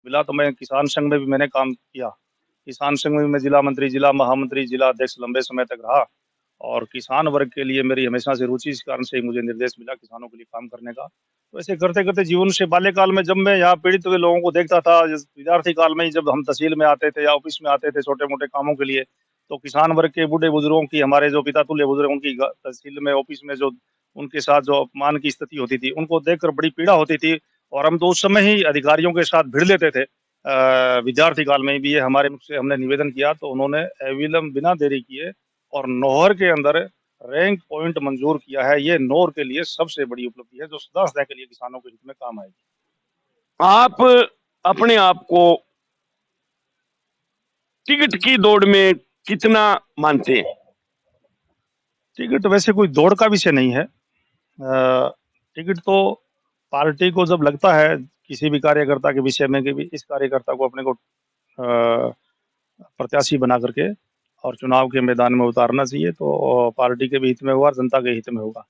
मिला तो मैं किसान संघ में भी मैंने काम किया। किसान संघ में भी मैं जिला मंत्री, जिला महामंत्री, जिला अध्यक्ष लंबे समय तक रहा और किसान वर्ग के लिए मेरी हमेशा से रुचि, इस कारण से मुझे निर्देश मिला किसानों के लिए काम करने का। तो ऐसे करते-करते जीवन से बाल्यकाल में जब मैं यहाँ पीड़ित हुए लोगों को देखता था, जिस विद्यार्थी काल में ही जब हम तहसील में आते थे या ऑफिस में आते थे छोटे-मोटे कामों के लिए, तो किसान वर्ग के बूढ़े-बुजुर्गों की, हमारे जो पिता तुल्य बुजुर्ग, उनकी तहसील में, ऑफिस में जो उनके साथ जो अपमान की स्थिति होती थी, उनको देखकर बड़ी पीड़ा होती थी और हम तो उस समय ही अधिकारियों के साथ भिड़ लेते थे। विद्यार्थी काल में भी ये हमारे मुख से हमने निवेदन किया तो उन्होंने अविलंब बिना देरी किए और नौहर के अंदर रैंक पॉइंट मंजूर किया है। ये नौर के लिए सबसे बड़ी उपलब्धि है जो सदा-सदा के लिए किसानों के हित में काम आएगी। आप अपने आप को टिकट की दौड़ में कितना मानते हैं? टिकट वैसे कोई दौड़ का विषय नहीं है। टिकट तो पार्टी को जब लगता है किसी भी कार्यकर्ता के विषय में कि भी इस कार्यकर्ता को अपने को प्रत्याशी बना करके और चुनाव के मैदान में उतारना चाहिए, तो पार्टी के भी हित में होगा और जनता के हित में होगा।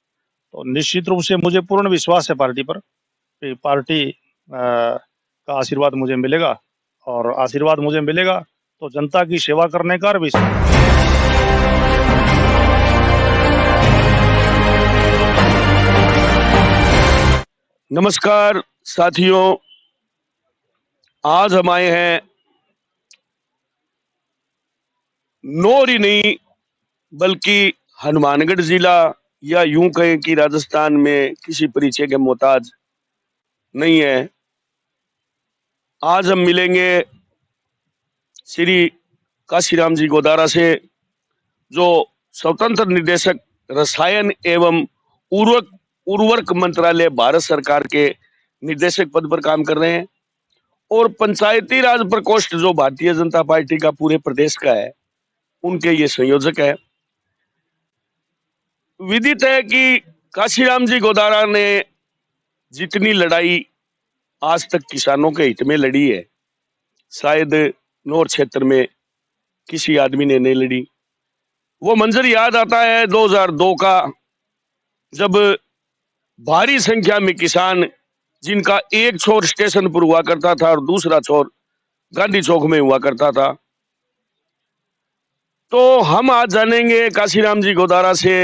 तो निश्चित रूप से मुझे पूर्ण विश्वास है पार्टी पर कि पार्टी का आशीर्वाद मुझे मिलेगा और आशीर्वाद मुझे मिलेगा तो जनता की सेवा करने का भी। नमस्कार साथियों, आज हम आए हैं नौर ही नहीं बल्कि हनुमानगढ़ जिला, या यूं कहें कि राजस्थान में किसी परिचय के मोहताज नहीं है। आज हम मिलेंगे श्री काशीराम जी गोदारा से, जो स्वतंत्र निदेशक रसायन एवं उर्वरक मंत्रालय भारत सरकार के निर्देशक पद पर काम कर रहे हैं और पंचायती राज प्रकोष्ठ जो भारतीय जनता पार्टी का पूरे प्रदेश का है, उनके ये संयोजक है। विदित है कि काशीराम जी गोदारा ने जितनी लड़ाई आज तक किसानों के हित में लड़ी है, शायद नौर क्षेत्र में किसी आदमी ने नहीं लड़ी। वो मंजर याद आता है 2002 का, जब भारी संख्या में किसान, जिनका एक छोर स्टेशन पर हुआ करता था और दूसरा छोर गांधी चौक में हुआ करता था। तो हम आज जानेंगे काशीराम जी गोदारा से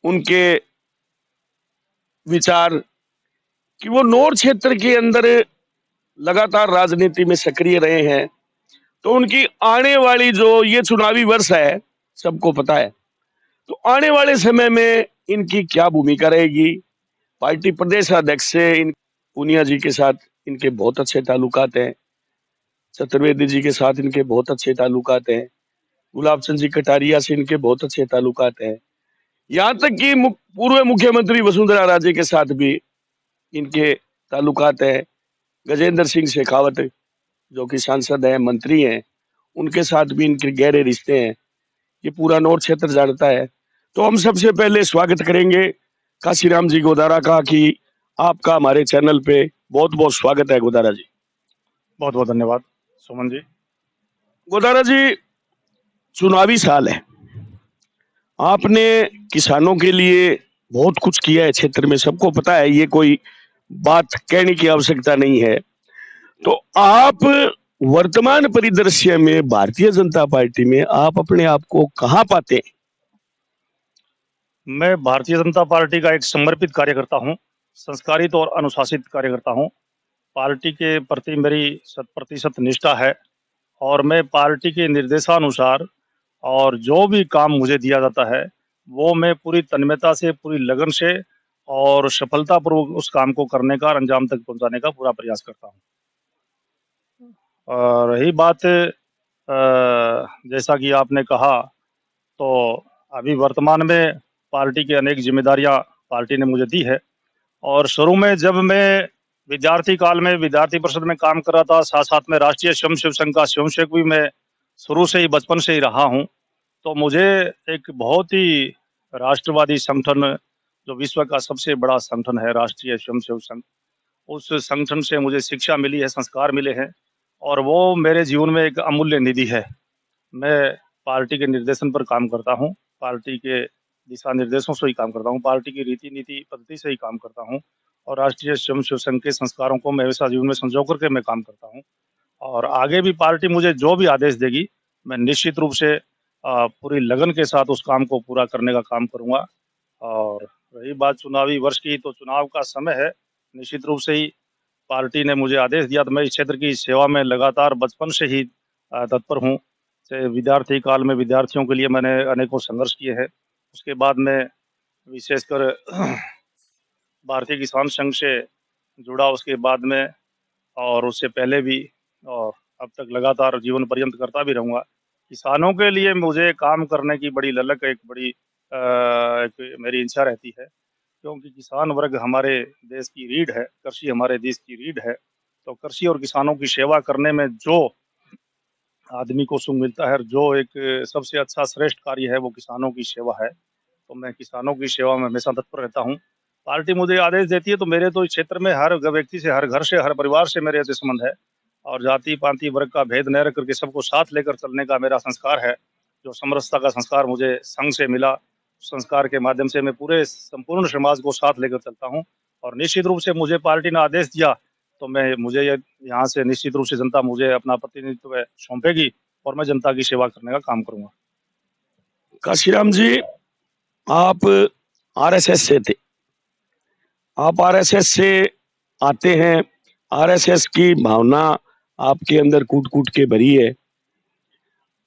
उनके विचार कि वो नौर क्षेत्र के अंदर लगातार राजनीति में सक्रिय रहे हैं, तो उनकी आने वाली जो ये चुनावी वर्ष है, सबको पता है, तो आने वाले समय में इनकी क्या भूमिका रहेगी। पार्टी प्रदेश अध्यक्ष से पूनिया जी के साथ इनके बहुत अच्छे ताल्लुकात हैं, चतुर्वेदी जी के साथ इनके बहुत अच्छे ताल्लुकात हैं, गुलाब चंद जी कटारिया से इनके बहुत अच्छे ताल्लुकात हैं, यहाँ तक कि पूर्व मुख्यमंत्री वसुंधरा राजे के साथ भी इनके ताल्लुकात हैं। गजेंद्र सिंह शेखावत जो कि सांसद हैं, मंत्री हैं, उनके साथ भी इनके गहरे रिश्ते हैं। ये पूरा नौर क्षेत्र जानता है। तो हम सबसे पहले स्वागत करेंगे काशीराम जी गोदारा का कि आपका हमारे चैनल पे बहुत बहुत स्वागत है। गोदारा जी, बहुत बहुत धन्यवाद। सुमन जी, गोदारा जी, चुनावी साल है, आपने किसानों के लिए बहुत कुछ किया है क्षेत्र में, सबको पता है, ये कोई बात कहने की आवश्यकता नहीं है। तो आप वर्तमान परिदृश्य में भारतीय जनता पार्टी में आप अपने आप को कहां पाते हैं? मैं भारतीय जनता पार्टी का एक समर्पित कार्यकर्ता हूं, संस्कारित और अनुशासित कार्यकर्ता हूं। पार्टी के प्रति मेरी 100% निष्ठा है और मैं पार्टी के निर्देशानुसार और जो भी काम मुझे दिया जाता है, वो मैं पूरी तन्मयता से, पूरी लगन से और सफलतापूर्वक उस काम को करने का और अंजाम तक पहुंचाने का पूरा प्रयास करता हूं। और रही बात जैसा कि आपने कहा, तो अभी वर्तमान में पार्टी की अनेक जिम्मेदारियां पार्टी ने मुझे दी है और शुरू में जब मैं विद्यार्थी काल में विद्यार्थी परिषद में काम कर रहा था, साथ-साथ में राष्ट्रीय स्वयंसेवक संघ का स्वयंसेवक भी मैं शुरू से ही, बचपन से ही रहा हूं। तो मुझे एक बहुत ही राष्ट्रवादी संगठन, जो विश्व का सबसे बड़ा संगठन है राष्ट्रीय स्वयंसेवक संघ, उस संगठन से मुझे शिक्षा मिली है, संस्कार मिले हैं और वो मेरे जीवन में एक अमूल्य निधि है। मैं पार्टी के निर्देशन पर काम करता हूँ, पार्टी के दिशा निर्देशों से ही काम करता हूँ, पार्टी की रीति नीति पद्धति से ही काम करता हूँ और राष्ट्रीय स्वयं सेवक संघ के संस्कारों को मैं हमेशा जीवन में संजो करके मैं काम करता हूँ। और आगे भी पार्टी मुझे जो भी आदेश देगी, मैं निश्चित रूप से पूरी लगन के साथ उस काम को पूरा करने का काम करूँगा। और रही बात चुनावी वर्ष की, तो चुनाव का समय है। निश्चित रूप से ही पार्टी ने मुझे आदेश दिया, तो मैं इस क्षेत्र की सेवा में लगातार बचपन से ही तत्पर हूँ। से विद्यार्थी काल में विद्यार्थियों के लिए मैंने अनेकों संघर्ष किए हैं। उसके बाद में विशेषकर भारतीय किसान संघ से जुड़ा, उसके बाद में और उससे पहले भी, और अब तक लगातार जीवन पर्यंत करता भी रहूँगा। किसानों के लिए मुझे काम करने की बड़ी ललक, एक बड़ी एक मेरी इच्छा रहती है, क्योंकि किसान वर्ग हमारे देश की रीढ़ है, कृषि हमारे देश की रीढ़ है। तो कृषि और किसानों की सेवा करने में जो आदमी को सुख मिलता है, और जो एक सबसे अच्छा श्रेष्ठ कार्य है, वो किसानों की सेवा है। तो मैं किसानों की सेवा में हमेशा तत्पर रहता हूँ। पार्टी मुझे आदेश देती है, तो मेरे तो इस क्षेत्र में हर व्यक्ति से, हर घर से, हर परिवार से मेरे ऐसे संबंध है, और जाति पाति वर्ग का भेद न रख करके सबको साथ लेकर चलने का मेरा संस्कार है। जो समरसता का संस्कार मुझे संघ से मिला, संस्कार के माध्यम से मैं पूरे संपूर्ण समाज को साथ लेकर चलता हूँ। और निश्चित रूप से मुझे पार्टी ने आदेश दिया, तो मैं मुझे ये यहाँ से निश्चित रूप से जनता मुझे अपना प्रतिनिधित्व सौंपेगी, और मैं जनता की सेवा करने का काम करूंगा। काशीराम जी, आप आरएसएस से थे, आप आरएसएस से आते हैं, आरएसएस की भावना आपके अंदर कूट कूट के भरी है।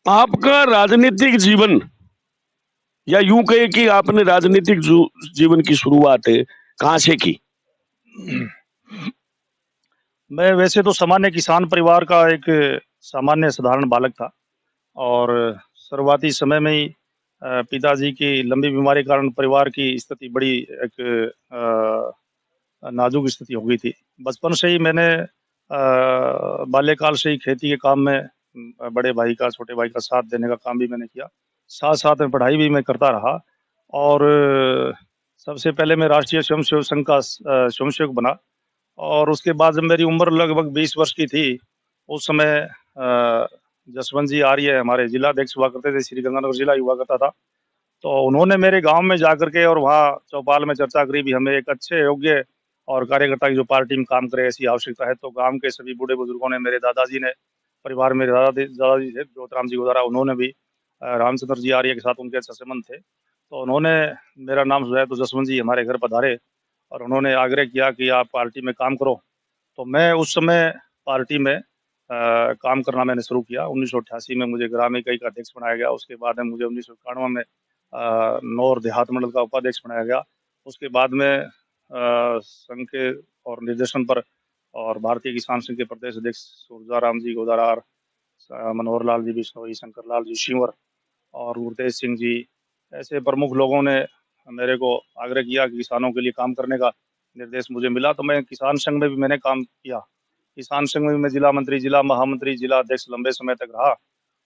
आपका राजनीतिक जीवन, या यूं कहे कि आपने राजनीतिक जीवन की शुरुआत कहां से की? मैं वैसे तो सामान्य किसान परिवार का एक सामान्य साधारण बालक था, और शुरुआती समय में ही पिताजी की लंबी बीमारी के कारण परिवार की स्थिति बड़ी एक नाजुक स्थिति हो गई थी। बचपन से ही मैंने बाल्यकाल से ही खेती के काम में बड़े भाई का, छोटे भाई का साथ देने का काम भी मैंने किया। साथ-साथ में पढ़ाई भी मैं करता रहा, और सबसे पहले मैं राष्ट्रीय स्वयं सेवक संघ का स्वयं सेवक बना। और उसके बाद जब मेरी उम्र लगभग 20 वर्ष की थी, उस समय जसवंत जी आर्य हमारे जिलाध्यक्ष हुआ करते थे, श्री गंगानगर जिला हुआ करता था। तो उन्होंने मेरे गाँव में जाकर के और वहाँ चौपाल में चर्चा करी भी, हमें एक अच्छे योग्य और कार्यकर्ता की जो पार्टी में काम करे, ऐसी आवश्यकता है। तो गाँव के सभी बूढ़े बुजुर्गों ने, मेरे दादाजी ने, परिवार में दादाजी थे ज्योतिराम जी गोदारा, उन्होंने भी रामचंद्र जी आर्य के साथ उनके अच्छे संबंध थे। तो उन्होंने मेरा नाम सुनाया, तो जसवंत जी हमारे घर पधारे, और उन्होंने आग्रह किया कि आप पार्टी में काम करो। तो मैं उस समय पार्टी में काम करना मैंने शुरू किया। 1988 में मुझे ग्राम इकाई का अध्यक्ष बनाया गया। उसके बाद में मुझे 1991 में नौर देहात मंडल का उपाध्यक्ष बनाया गया। उसके बाद में संघ के और निर्देशन पर, और भारतीय किसान संघ के प्रदेश अध्यक्ष सूरजाराम जी गोदारा, मनोहर लाल जी बिश्नोई, शंकर लाल जी शिंवर और गुरतेज सिंह जी, ऐसे प्रमुख लोगों ने मेरे को आग्रह किया कि किसानों के लिए काम करने का निर्देश मुझे मिला। तो मैं किसान संघ में भी मैंने काम किया। किसान संघ में भी मैं जिला मंत्री, जिला महामंत्री, जिला अध्यक्ष लंबे समय तक रहा,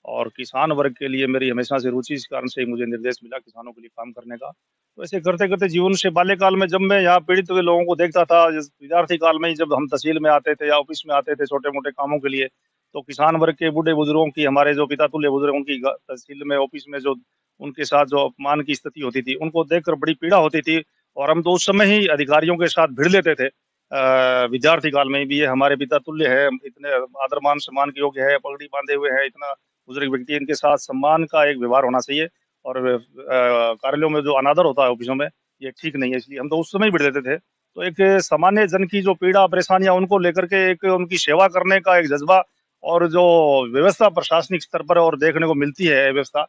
और किसान वर्ग के लिए मेरी हमेशा से रुचि, इस कारण से मुझे निर्देश मिला किसानों के लिए काम करने का। तो ऐसे करते करते जीवन से बाल्यकाल में जब मैं यहाँ पीड़ित हुए लोगों को देखता था, विद्यार्थी काल में ही जब हम तहसील में आते थे या ऑफिस में आते थे छोटे मोटे कामों के लिए, तो किसान वर्ग के बूढ़े बुजुर्गों की, हमारे जो पिता तुल्य बुजुर्गों की तहसील में, ऑफिस में जो उनके साथ जो अपमान की स्थिति होती थी, उनको देखकर बड़ी पीड़ा होती थी। और हम तो उस समय ही अधिकारियों के साथ भिड़ लेते थे। विद्यार्थी काल में भी ये हमारे पिता तुल्य है, इतने आदर मान सम्मान के योग्य है, पगड़ी बांधे हुए हैं, इतना बुजुर्ग व्यक्ति, इनके साथ सम्मान का एक व्यवहार होना चाहिए। और कार्यालयों में जो अनादर होता है ऑफिसों में, ये ठीक नहीं है, इसलिए हम तो उस समय ही भिड़ लेते थे। तो एक सामान्य जन की जो पीड़ा परेशानियां, उनको लेकर के एक उनकी सेवा करने का एक जज्बा, और जो व्यवस्था प्रशासनिक स्तर पर और देखने को मिलती है व्यवस्था,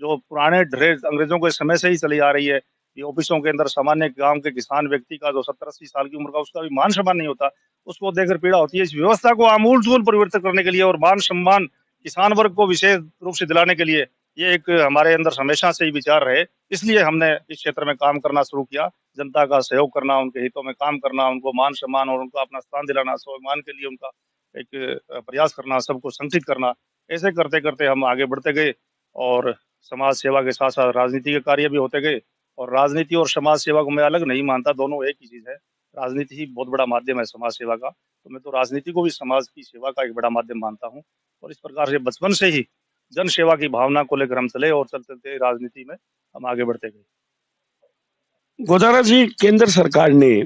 जो पुराने ढरे अंग्रेजों के समय से ही चली आ रही है। ये ऑफिसों के अंदर सामान्य गांव के किसान व्यक्ति का जो 70-80 साल की उम्र का, उसका भी मान सम्मान नहीं होता, उसको देखकर पीड़ा होती है। इस व्यवस्था को आमूल-चूल परिवर्तित करने के लिए और मान सम्मान किसान वर्ग को विशेष रूप से दिलाने के लिए, ये एक हमारे अंदर हमेशा से ही विचार रहे। इसलिए हमने इस क्षेत्र में काम करना शुरू किया, जनता का सहयोग करना, उनके हितों में काम करना, उनको मान सम्मान और उनको अपना स्थान दिलाना, स्वाभिमान के लिए उनका एक प्रयास करना, सबको संगठित करना। ऐसे करते करते हम आगे बढ़ते गए, और समाज सेवा के साथ साथ राजनीति के कार्य भी होते गए। और राजनीति और समाज सेवा को मैं अलग नहीं मानता, दोनों एक ही चीज है। राजनीति ही बहुत बड़ा माध्यम है समाज सेवा का, तो मैं तो राजनीति को भी समाज की सेवा का एक बड़ा माध्यम मानता हूँ। और इस प्रकार से बचपन से ही जन सेवा की भावना को लेकर हम चले, और चलते चलते राजनीति में हम आगे बढ़ते गए। गोदारा जी, केंद्र सरकार ने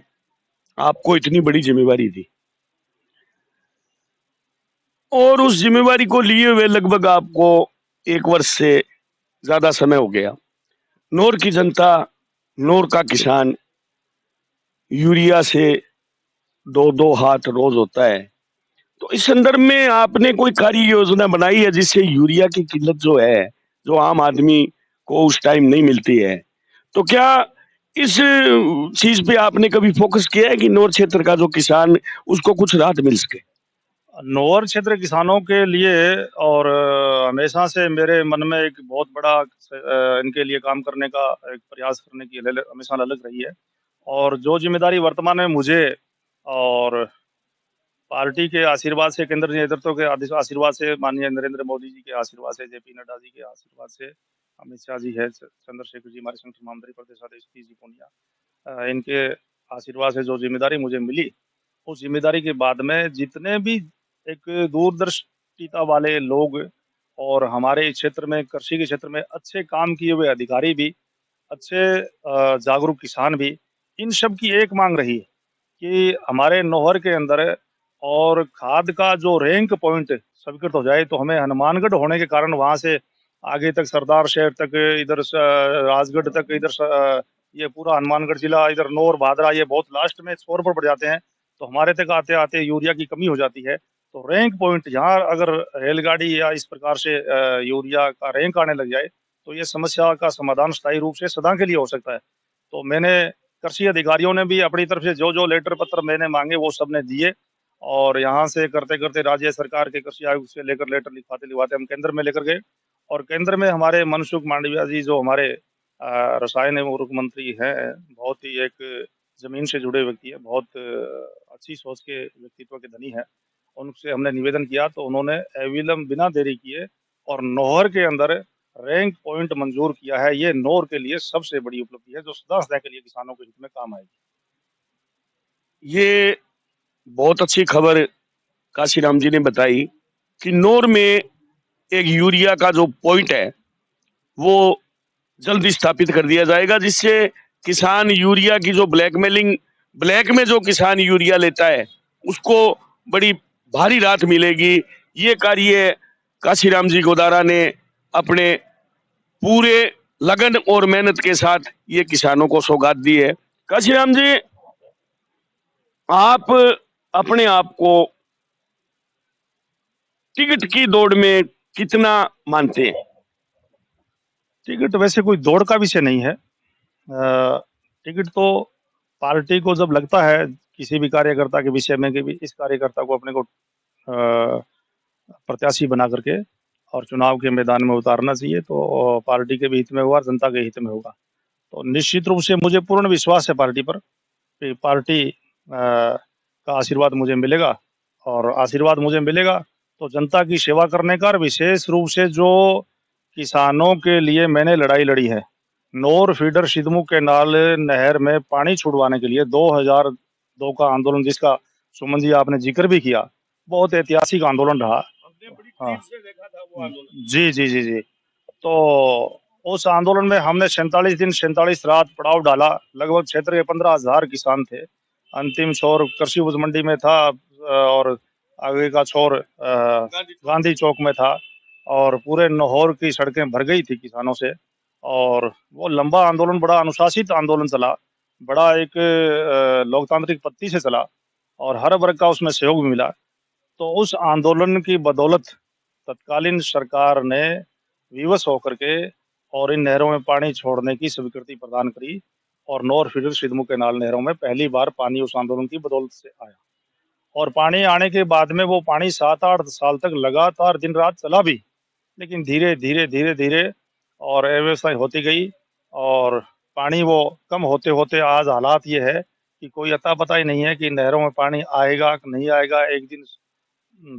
आपको इतनी बड़ी जिम्मेवारी दी और उस जिम्मेवारी को लिए हुए लगभग आपको 1 वर्ष से ज्यादा समय हो गया। नौर की जनता, नौर का किसान यूरिया से 2-2 हाथ रोज होता है। तो इस संदर्भ में आपने कोई कार्य योजना बनाई है जिससे यूरिया की किल्लत जो है, जो आम आदमी को उस टाइम नहीं मिलती है, तो क्या इस चीज पे आपने कभी फोकस किया है कि नौर क्षेत्र का जो किसान उसको कुछ राहत मिल सके? नौर क्षेत्र किसानों के लिए और हमेशा से मेरे मन में एक बहुत बड़ा इनके लिए काम करने का एक प्रयास करने की हमेशा ललक रही है। और जो जिम्मेदारी वर्तमान में मुझे और पार्टी के आशीर्वाद से, केंद्र नेतृत्व के आशीर्वाद से, माननीय नरेंद्र मोदी जी के आशीर्वाद से, जेपी नड्डा जी के आशीर्वाद से, अमित शाह जी है, चंद्रशेखर जी हमारे संगठन महामंत्री प्रदेश अध्यक्ष जी पूनिया, इनके आशीर्वाद से जो जिम्मेदारी मुझे मिली, उस जिम्मेदारी के बाद में जितने भी एक दूरदर्शिता वाले लोग और हमारे क्षेत्र में, कृषि के क्षेत्र में अच्छे काम किए हुए अधिकारी भी, अच्छे जागरूक किसान भी, इन सब की एक मांग रही है कि हमारे नौहर के अंदर और खाद का जो रैंक पॉइंट स्वीकृत हो जाए। तो हमें हनुमानगढ़ होने के कारण वहां से आगे तक सरदार शहर तक, इधर राजगढ़ तक, इधर ये पूरा हनुमानगढ़ जिला, इधर नौर भादरा, ये बहुत लास्ट में छोर पर पड़ जाते हैं। तो हमारे तक आते आते यूरिया की कमी हो जाती है। तो रैंक पॉइंट यहाँ अगर रेलगाड़ी या इस प्रकार से यूरिया का रैंक आने लग जाए तो ये समस्या का समाधान स्थायी रूप से सदा के लिए हो सकता है। तो मैंने कृषि अधिकारियों ने भी अपनी तरफ से जो जो लेटर पत्र मैंने मांगे वो सब ने दिए। और यहाँ से करते करते राज्य सरकार के कृषि आयुक्त से लेकर लेटर लिखवाते लिखवाते हम केंद्र में लेकर गए। और केंद्र में हमारे मनसुख मांडविया जी, जो हमारे रसायन एवं उर्वरक मंत्री हैं, बहुत ही एक जमीन से जुड़े व्यक्ति है, बहुत अच्छी सोच के व्यक्तित्व के धनी है। उनसे हमने निवेदन किया तो उन्होंने अविलंब बिना देरी किए और नौहर के अंदर रैंक पॉइंट मंजूर किया है। ये नौर के लिए सबसे बड़ी उपलब्धि है जो सदा सदा के लिए किसानों के हित में काम आएगी। ये बहुत अच्छी खबर काशीराम जी ने बताई कि नौर में एक यूरिया का जो पॉइंट है वो जल्दी स्थापित कर दिया जाएगा, जिससे किसान यूरिया की जो ब्लैक में जो किसान यूरिया लेता है उसको बड़ी भारी राहत मिलेगी। ये कार्य काशीराम जी गोदारा ने अपने पूरे लगन और मेहनत के साथ ये किसानों को सौगात दी है। काशीराम जी, आप अपने आप को टिकट की दौड़ में कितना मानते हैं? टिकट वैसे कोई दौड़ का विषय नहीं है। टिकट तो पार्टी को जब लगता है किसी भी कार्यकर्ता के विषय में कि भी इस कार्यकर्ता को अपने को प्रत्याशी बना करके और चुनाव के मैदान में उतारना चाहिए, तो पार्टी के भी हित में होगा और जनता के हित में होगा। तो निश्चित रूप से मुझे पूर्ण विश्वास है पार्टी पर कि पार्टी का आशीर्वाद मुझे मिलेगा। और आशीर्वाद मुझे मिलेगा तो जनता की सेवा करने का, और विशेष रूप से जो किसानों के लिए मैंने लड़ाई लड़ी है, नौर फीडर सिद्धमू केनाल नहर में पानी छुड़वाने के लिए 2002 का आंदोलन, जिसका सुमन जी आपने जिक्र भी किया, बहुत ऐतिहासिक आंदोलन रहा। हाँ जी जी जी जी। तो उस आंदोलन में हमने 47 दिन 47 रात पड़ाव डाला। लगभग क्षेत्र के 15,000 किसान थे। अंतिम छोर कृषि उपज मंडी में था और आगे का छोर गांधी चौक में था। और पूरे नौहर की सड़कें भर गई थी किसानों से। और वो लंबा आंदोलन बड़ा अनुशासित आंदोलन चला, बड़ा एक लोकतांत्रिक पद्धति से चला और हर वर्ग का उसमें सहयोग भी मिला। तो उस आंदोलन की बदौलत तत्कालीन सरकार ने विवश होकर के और इन नहरों में पानी छोड़ने की स्वीकृति प्रदान करी और नौर फीडर सिद्धमू केनाल नहरों में पहली बार पानी उस आंदोलन की बदौलत से आया। और पानी आने के बाद में वो पानी 7-8 साल तक लगातार दिन रात चला भी, लेकिन धीरे धीरे धीरे धीरे और अव्यवस्था होती गई और पानी वो कम होते होते आज हालात ये है कि कोई अता पता ही नहीं है कि नहरों में पानी आएगा कि नहीं आएगा। एक दिन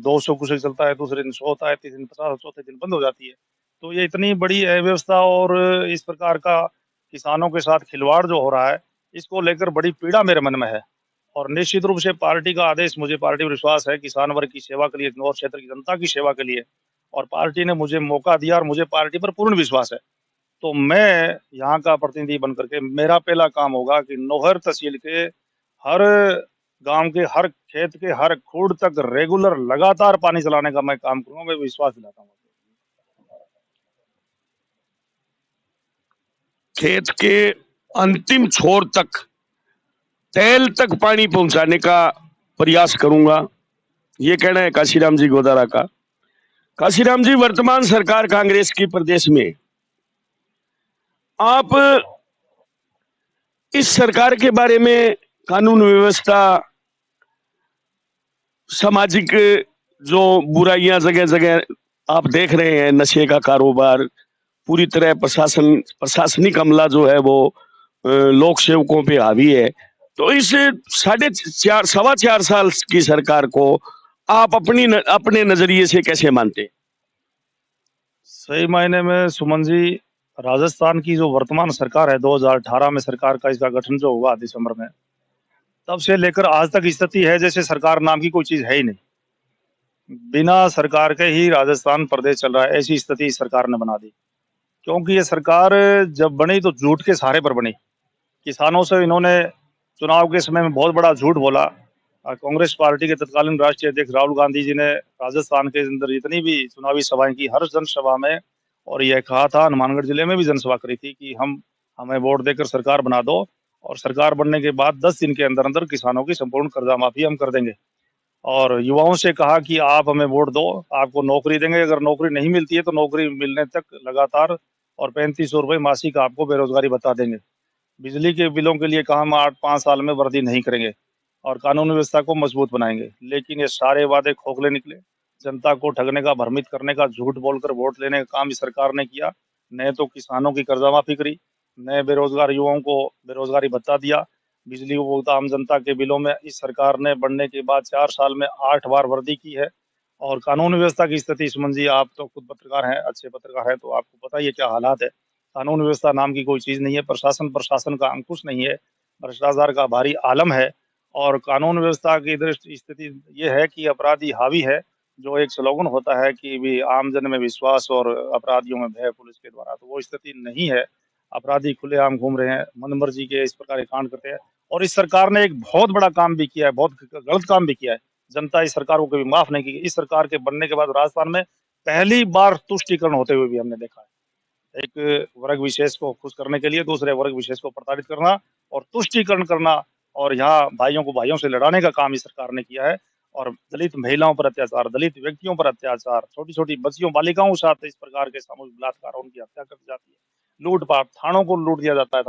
200 क्यूसेक चलता है, दूसरे दिन 100 होता है, तीसरे दिन 50, चौथे दिन बंद हो जाती है। तो ये इतनी बड़ी अव्यवस्था और इस प्रकार का किसानों के साथ खिलवाड़ जो हो रहा है, इसको लेकर बड़ी पीड़ा मेरे मन में है। और निश्चित रूप से पार्टी का आदेश, मुझे पार्टी पर विश्वास है किसान वर्ग की सेवा के लिए, नौर क्षेत्र की जनता की सेवा के लिए, और पार्टी ने मुझे मौका दिया और मुझे पार्टी पर पूर्ण विश्वास है। तो मैं यहाँ का प्रतिनिधि बन करके मेरा पहला काम होगा कि नौहर तहसील के हर गांव के हर खेत के हर खूड तक रेगुलर लगातार पानी चलाने का मैं काम करूंगा, मैं विश्वास दिलाता हूँ। खेत के अंतिम छोर तक, तैल तक पानी पहुंचाने का प्रयास करूंगा, ये कहना है काशीराम जी गोदारा का। काशीराम जी, वर्तमान सरकार कांग्रेस की प्रदेश में, आप इस सरकार के बारे में कानून व्यवस्था, सामाजिक जो बुराइयां जगह जगह आप देख रहे हैं, नशे का कारोबार, पूरी तरह प्रशासनिक अमला जो है वो लोक सेवकों पे हावी है, तो इस 4.5 की सरकार को आप अपने नजरिए से कैसे मानते हैं? सही मायने में सुमन जी, राजस्थान की जो वर्तमान सरकार है, 2018 में सरकार का इसका गठन जो हुआ दिसंबर में, तब से लेकर आज तक स्थिति है जैसे सरकार नाम की कोई चीज है ही नहीं। बिना सरकार के ही राजस्थान प्रदेश चल रहा है, ऐसी स्थिति इस सरकार ने बना दी। क्योंकि ये सरकार जब बनी तो झूठ के सहारे पर बनी। किसानों से इन्होंने चुनाव के समय में बहुत बड़ा झूठ बोला। कांग्रेस पार्टी के तत्कालीन राष्ट्रीय अध्यक्ष राहुल गांधी जी ने राजस्थान के अंदर जितनी भी चुनावी सभाएं की, हर जनसभा में, और यह कहा था, हनुमानगढ़ जिले में भी जनसभा करी थी कि हमें वोट देकर सरकार बना दो, और सरकार बनने के बाद 10 दिन के अंदर अंदर किसानों की संपूर्ण कर्जा माफी हम कर देंगे। और युवाओं से कहा कि आप हमें वोट दो, आपको नौकरी देंगे, अगर नौकरी नहीं मिलती है तो नौकरी मिलने तक लगातार और 3500 रुपये मासिक आपको बेरोजगारी भत्ता देंगे। बिजली के बिलों के लिए कहा हम 8-5 साल में वृद्धि नहीं करेंगे और कानून व्यवस्था को मजबूत बनाएंगे। लेकिन ये सारे वादे खोखले निकले। जनता को ठगने का, भ्रमित करने का, झूठ बोलकर वोट लेने का काम इस सरकार ने किया। न तो किसानों की कर्जा माफी करी, न बेरोजगार युवाओं को बेरोजगारी भत्ता दिया। बिजली उपभोक्ता आम जनता के बिलों में इस सरकार ने बनने के बाद 4 साल में 8 बार वृद्धि की है। और कानून व्यवस्था की स्थिति, सुमन जी, आप तो खुद पत्रकार हैं, अच्छे पत्रकार हैं, तो आपको पता ही है क्या हालात है। कानून व्यवस्था नाम की कोई चीज नहीं है, प्रशासन का अंकुश नहीं है, भ्रष्टाचार का भारी आलम है। और कानून व्यवस्था की दृष्टि स्थिति ये है कि अपराधी हावी है, जो एक स्लोगन होता है कि भी आम जन में विश्वास और अपराधियों में भय पुलिस के द्वारा, तो वो स्थिति नहीं है। अपराधी खुलेआम घूम रहे हैं, मनमर्जी के इस प्रकार के कांड करते हैं। और इस सरकार ने एक बहुत बड़ा काम भी किया है, बहुत गलत काम भी किया है। जनता इस सरकार को कभी माफ नहीं की। इस सरकार के बनने के बाद राजस्थान में पहली बार तुष्टीकरण होते हुए भी हमने देखा है। एक वर्ग विशेष को खुश करने के लिए दूसरे वर्ग विशेष को प्रताड़ित करना और तुष्टीकरण करना, और यहाँ भाइयों को भाइयों से लड़ाने का काम इस सरकार ने किया है। और दलित महिलाओं पर अत्याचार, दलित व्यक्तियों पर अत्याचार, छोटी छोटी बच्चियों, बालिकाओं के साथ इस प्रकार के सामूहिक बलात्कार, उनकी हत्या कर दी जाती है। लूटपाट, थानों को लूट दिया जाता है,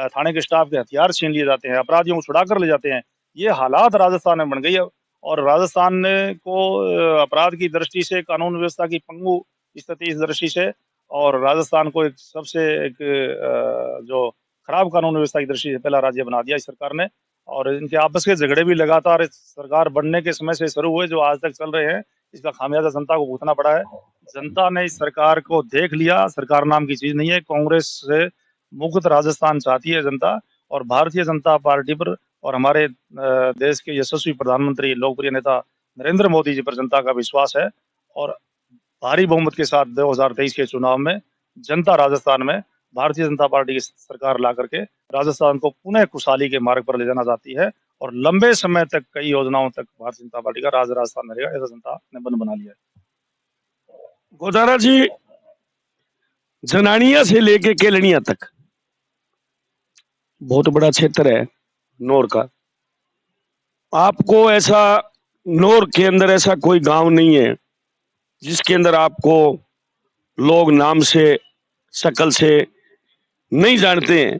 थाने के स्टाफ के हथियार छीन लिए जाते हैं, अपराधियों को छुड़ा कर ले जाते हैं। ये हालात राजस्थान में बन गई है। और राजस्थान को अपराध की दृष्टि से, कानून व्यवस्था की पंगु स्थिति इस दृष्टि से, और राजस्थान को एक सबसे एक जो खराब कानून व्यवस्था की दृष्टि से पहला राज्य बना दिया इस सरकार ने। और इनके आपस के झगड़े भी लगातार इस सरकार बनने के समय से शुरू हुए, जो आज तक चल रहे हैं। इसका खामियाजा जनता को भुगतना पड़ा है। जनता ने इस सरकार को देख लिया, सरकार नाम की चीज नहीं है। कांग्रेस से मुक्त राजस्थान चाहती है जनता, और भारतीय जनता पार्टी पर और हमारे देश के यशस्वी प्रधानमंत्री, लोकप्रिय नेता नरेंद्र मोदी जी पर जनता का विश्वास है। और भारी बहुमत के साथ 2023 के चुनाव में जनता राजस्थान में भारतीय जनता पार्टी की सरकार ला करके राजस्थान को पुनः खुशहाली के मार्ग पर ले जाना चाहती है। और लंबे समय तक कई योजनाओं तक भारतीय जनता पार्टी का राज राजस्थान में रहेगा, ऐसा जनता ने मन बना लिया है। गोदारा जी, जनानिया से लेके केलनिया तक बहुत बड़ा क्षेत्र है नौर का। आपको ऐसा, नौर के अंदर ऐसा कोई गांव नहीं है जिसके अंदर आपको लोग नाम से, शक्ल से नहीं जानते हैं।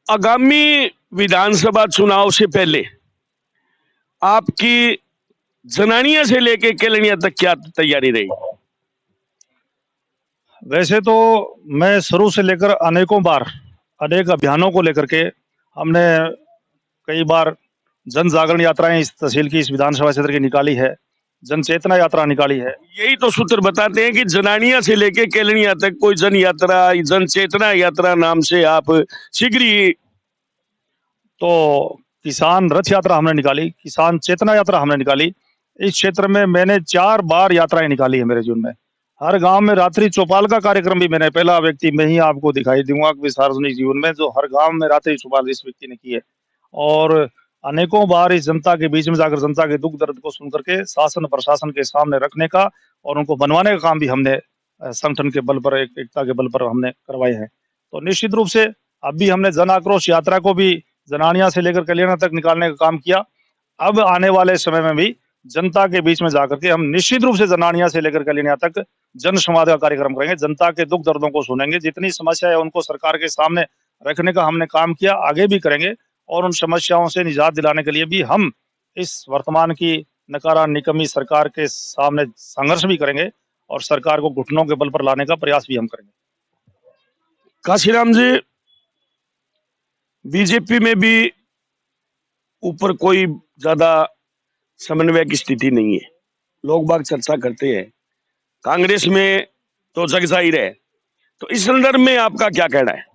आगामी विधानसभा चुनाव से पहले आपकी जनानिया से लेके केलनिया तक क्या तैयारी रही? वैसे तो मैं शुरू से लेकर अनेकों बार, अनेक अभियानों को लेकर के हमने कई बार जन जागरण यात्राएं इस तहसील की, इस विधानसभा क्षेत्र की निकाली है, जन चेतना यात्रा निकाली है। यही तो सूत्र बताते हैं कि जनानिया से लेके केलनिया तक कोई जन यात्रा, जन चेतना यात्रा नाम से आप शीघ्र ही। तो किसान रथ यात्रा हमने निकाली, किसान चेतना यात्रा हमने निकाली। इस क्षेत्र में मैंने 4 बार यात्राएं निकाली है मेरे जीवन में। हर गांव में रात्रि चौपाल का कार्यक्रम भी मैंने पहला व्यक्ति मैं ही आपको दिखाई दूंगा कि सार्वजनिक जीवन में जो हर गांव में रात्रि चौपाल इस व्यक्ति ने की है। और अनेकों बार इस जनता के बीच में जाकर जनता के दुख दर्द को सुन करके शासन प्रशासन के सामने रखने का और उनको बनवाने का काम भी हमने संगठन के बल पर एकता के बल पर हमने करवाए हैं। तो निश्चित रूप से अब भी हमने जन आक्रोश यात्रा को भी जनानिया से लेकर कल्याण तक निकालने का काम किया। अब आने वाले समय में भी जनता के बीच में जाकर के हम निश्चित रूप से जनानिया से लेकर कल्याण तक जन संवाद का कार्यक्रम करेंगे, जनता के दुख दर्दों को सुनेंगे, जितनी समस्या है उनको सरकार के सामने रखने का हमने काम किया, आगे भी करेंगे। और उन समस्याओं से निजात दिलाने के लिए भी हम इस वर्तमान की नकारा निकम्मी सरकार के सामने संघर्ष भी करेंगे और सरकार को घुटनों के बल पर लाने का प्रयास भी हम करेंगे। काशीराम जी, बीजेपी में भी ऊपर कोई ज्यादा समन्वय की स्थिति नहीं है, लोग बाग चर्चा करते हैं। कांग्रेस में तो जग जाहिर है, तो इस संदर्भ में आपका क्या कहना है?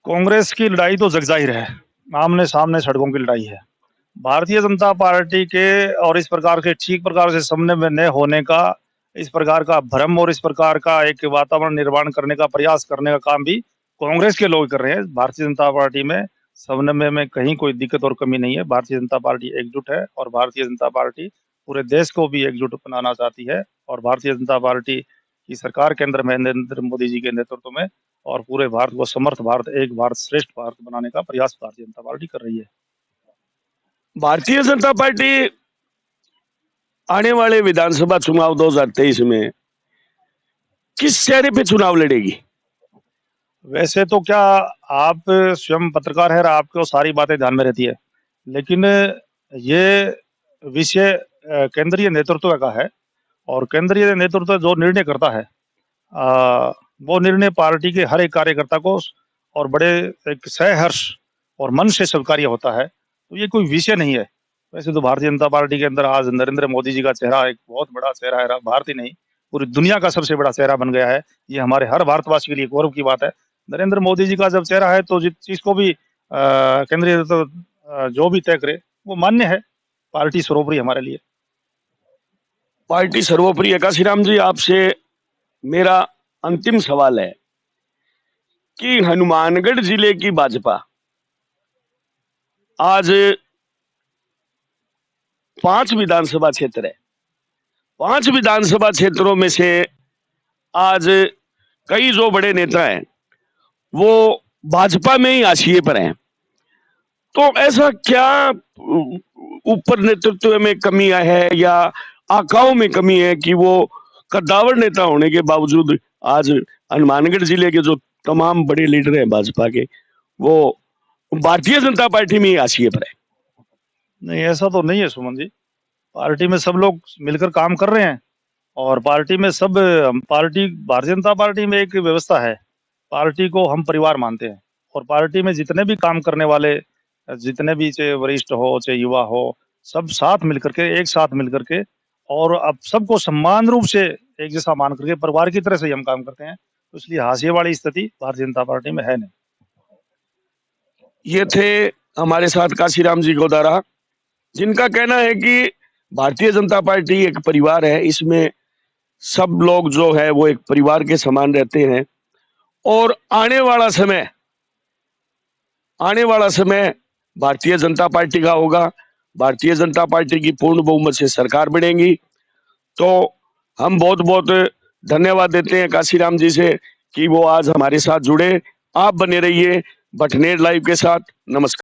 कांग्रेस की लड़ाई तो जग जाहिर है, आमने सामने सड़कों की लड़ाई है। भारतीय जनता पार्टी के और इस प्रकार के ठीक प्रकार से समन्वय न होने का, इस प्रकार का भ्रम और इस प्रकार का एक वातावरण निर्माण करने का प्रयास करने का काम भी कांग्रेस के लोग कर रहे हैं। भारतीय जनता पार्टी में समन्वय में कहीं कोई दिक्कत और कमी नहीं है। भारतीय जनता पार्टी एकजुट है और भारतीय जनता पार्टी पूरे देश को भी एकजुट बनाना चाहती है। और भारतीय जनता पार्टी की सरकार के अंदर में नरेंद्र मोदी जी के नेतृत्व में और पूरे भारत को समर्थ भारत, एक भारत श्रेष्ठ भारत बनाने का प्रयास भारतीय जनता पार्टी कर रही है। भारतीय जनता पार्टी आने वाले विधानसभा चुनाव 2023 में किस चेहरे पे चुनाव लड़ेगी? वैसे तो क्या आप स्वयं पत्रकार है, आपको सारी बातें ध्यान में रहती है, लेकिन ये विषय केंद्रीय नेतृत्व का है और केंद्रीय नेतृत्व जो निर्णय करता है वो निर्णय पार्टी के हर एक कार्यकर्ता को और बड़े एक सहर्ष और मन से स्वीकार्य होता है। तो ये कोई विषय नहीं है। वैसे तो भारतीय जनता पार्टी के अंदर आज नरेंद्र मोदी जी का चेहरा एक बहुत बड़ा चेहरा है, भारत ही नहीं पूरी दुनिया का सबसे बड़ा चेहरा बन गया है। ये हमारे हर भारतवासी के लिए गौरव की बात है। नरेंद्र मोदी जी का जब चेहरा है तो जिस चीज को भी केंद्रीय जो भी तय करे वो मान्य है। पार्टी सर्वोपरि हमारे लिए। पार्टी सर्वोपरि है। काशीराम जी, आपसे मेरा अंतिम सवाल है कि हनुमानगढ़ जिले की भाजपा आज 5 विधानसभा क्षेत्र है, 5 विधानसभा क्षेत्रों में से आज कई जो बड़े नेता हैं वो भाजपा में ही हाशिए पर हैं। तो ऐसा क्या ऊपर नेतृत्व में कमी है या आकाओं में कमी है कि वो कद्दावर नेता होने के बावजूद आज हनुमानगढ़ जिले के जो तमाम बड़े लीडर हैं भाजपा के वो भारतीय जनता पार्टी में ही हाशिए पर है? नहीं, ऐसा तो नहीं है सुमन जी। पार्टी में सब लोग मिलकर काम कर रहे हैं और पार्टी में सब भारतीय जनता पार्टी में एक व्यवस्था है। पार्टी को हम परिवार मानते हैं और पार्टी में जितने भी काम करने वाले, जितने भी चाहे वरिष्ठ हो चाहे युवा हो, सब साथ मिलकर के, एक साथ मिलकर के और अब सबको सम्मान रूप से एक जैसा मान करके परिवार की तरह से हम काम करते हैं। तो इसलिए हाशिए वाली स्थिति भारतीय जनता पार्टी में है नहीं। ये थे हमारे साथ काशीराम जी गोदारा, जिनका कहना है कि भारतीय जनता पार्टी एक परिवार है, इसमें सब लोग जो है वो एक परिवार के समान रहते हैं और आने वाला समय भारतीय जनता पार्टी का होगा। भारतीय जनता पार्टी की पूर्ण बहुमत से सरकार बनेगी। तो हम बहुत बहुत धन्यवाद देते हैं काशीराम जी से कि वो आज हमारे साथ जुड़े। आप बने रहिए बटनेर लाइव के साथ। नमस्कार।